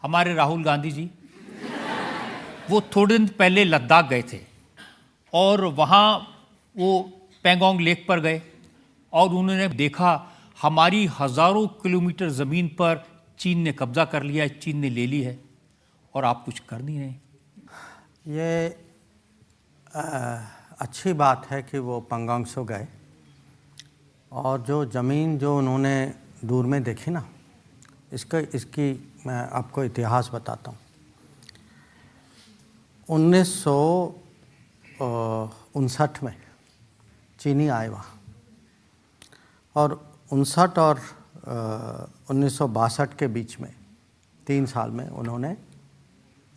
हमारे राहुल गांधी जी वो थोड़े दिन पहले लद्दाख गए थे और वहाँ वो पैंगोंग लेक पर गए और उन्होंने देखा हमारी हज़ारों किलोमीटर ज़मीन पर चीन ने कब्ज़ा कर लिया है, चीन ने ले ली है और आप कुछ कर नहीं रहे। ये अच्छी बात है कि वो पैंगोंग सो गए और जो ज़मीन जो उन्होंने दूर में देखी ना, इसकी मैं आपको इतिहास बताता हूँ। 1959 में चीनी आए वहाँ और 59 और 1962 के बीच में 3 साल में उन्होंने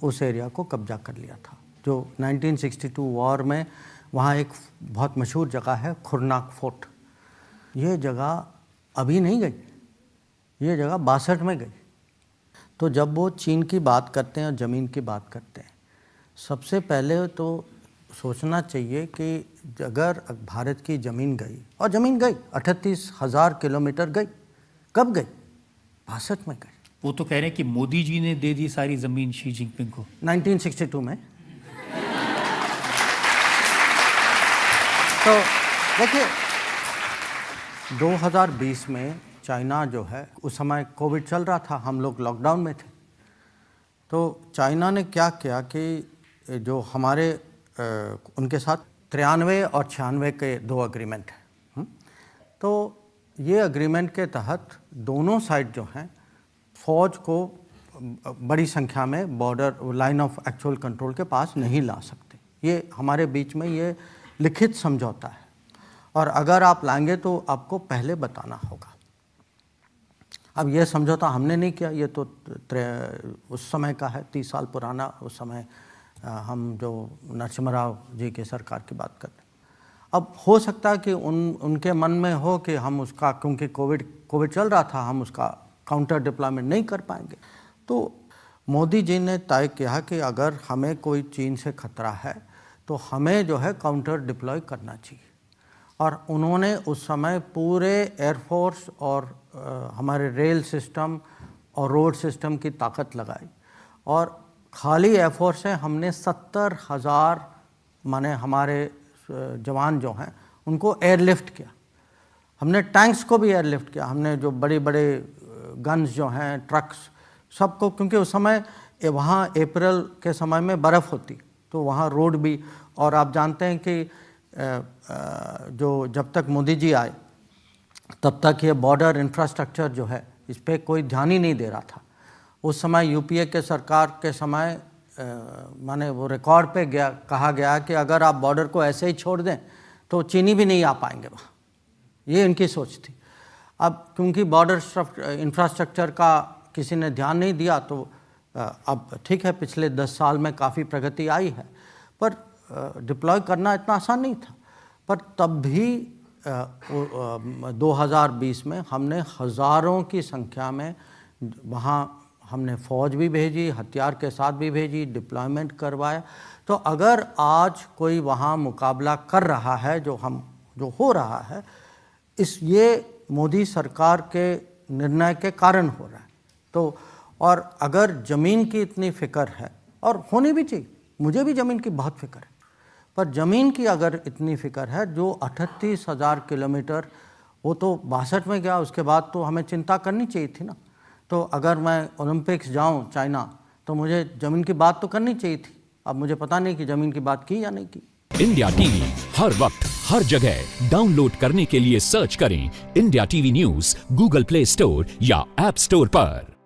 उस एरिया को कब्जा कर लिया था। जो 1962 वॉर में वहाँ एक बहुत मशहूर जगह है खुरनाक फोर्ट। ये जगह अभी नहीं गई, ये जगह 62 में गई। तो जब वो चीन की बात करते हैं और ज़मीन की बात करते हैं, सबसे पहले तो सोचना चाहिए कि अगर भारत की ज़मीन गई, और ज़मीन गई 38,000 किलोमीटर गई, कब गई? 62 में गई। वो तो कह रहे हैं कि मोदी जी ने दे दी सारी ज़मीन शी जिनपिंग को 1962 में। तो देखिए 2020 में चाइना जो है, उस समय कोविड चल रहा था, हम लोग लॉकडाउन में थे। तो चाइना ने क्या किया कि जो हमारे उनके साथ 93 और 96 के 2 एग्रीमेंट हैं। तो ये एग्रीमेंट के तहत दोनों साइड जो हैं फ़ौज को बड़ी संख्या में border line of actual control के पास नहीं ला सकते। ये हमारे बीच में ये लिखित समझौता है और अगर आप लाएंगे तो आपको पहले बताना होगा। अब ये समझौता हमने नहीं किया, ये तो उस समय का है, 30 साल पुराना। उस समय हम जो नरसिम्हा राव जी की सरकार की बात करते हैं। अब हो सकता है कि उनके मन में हो कि हम उसका, क्योंकि कोविड चल रहा था, हम उसका काउंटर डिप्लॉयमेंट नहीं कर पाएंगे। तो मोदी जी ने तय किया कि अगर हमें कोई चीन से खतरा है तो हमें जो है काउंटर डिप्लॉय करना चाहिए। और उन्होंने उस समय पूरे एयरफोर्स और हमारे रेल सिस्टम और रोड सिस्टम की ताकत लगाई और खाली एयरफोर्स से हमने 70,000 माने हमारे जवान जो हैं उनको एयरलिफ्ट किया। हमने टैंक्स को भी एयरलिफ्ट किया। हमने जो बड़े बड़े गन्स जो हैं, ट्रक्स, सबको, क्योंकि उस समय वहाँ अप्रैल के समय में बर्फ़ होती तो वहाँ रोड भी, और आप जानते हैं कि जो जब तक मोदी जी आए तब तक ये बॉर्डर इंफ्रास्ट्रक्चर जो है इस पर कोई ध्यान ही नहीं दे रहा था। उस समय यूपीए के सरकार के समय माने वो रिकॉर्ड पे गया, कहा गया कि अगर आप बॉर्डर को ऐसे ही छोड़ दें तो चीनी भी नहीं आ पाएंगे वहाँ। ये इनकी सोच थी। अब क्योंकि बॉर्डर इंफ्रास्ट्रक्चर का किसी ने ध्यान नहीं दिया तो अब ठीक है, पिछले 10 साल में काफ़ी प्रगति आई है, पर डिप्लॉय करना इतना आसान नहीं था। पर तब भी 2020 में हमने हज़ारों की संख्या में वहाँ हमने फ़ौज भी भेजी, हथियार के साथ भी भेजी, डिप्लॉयमेंट करवाया। तो अगर आज कोई वहाँ मुकाबला कर रहा है, जो हो रहा है, ये मोदी सरकार के निर्णय के कारण हो रहा है। तो और अगर ज़मीन की इतनी फ़िक्र है, और होनी भी चाहिए, मुझे भी ज़मीन की बहुत फ़िक्र है, पर ज़मीन की अगर इतनी फ़िक्र है, जो 38,000 किलोमीटर, वो तो 62 में गया, उसके बाद तो हमें चिंता करनी चाहिए थी ना। तो अगर मैं ओलंपिक्स जाऊं चाइना तो मुझे ज़मीन की बात तो करनी चाहिए थी। अब मुझे पता नहीं कि ज़मीन की बात की या नहीं की। इंडिया टीवी हर वक्त हर जगह डाउनलोड करने के लिए सर्च करें India TV news Google play store या ऐप स्टोर पर।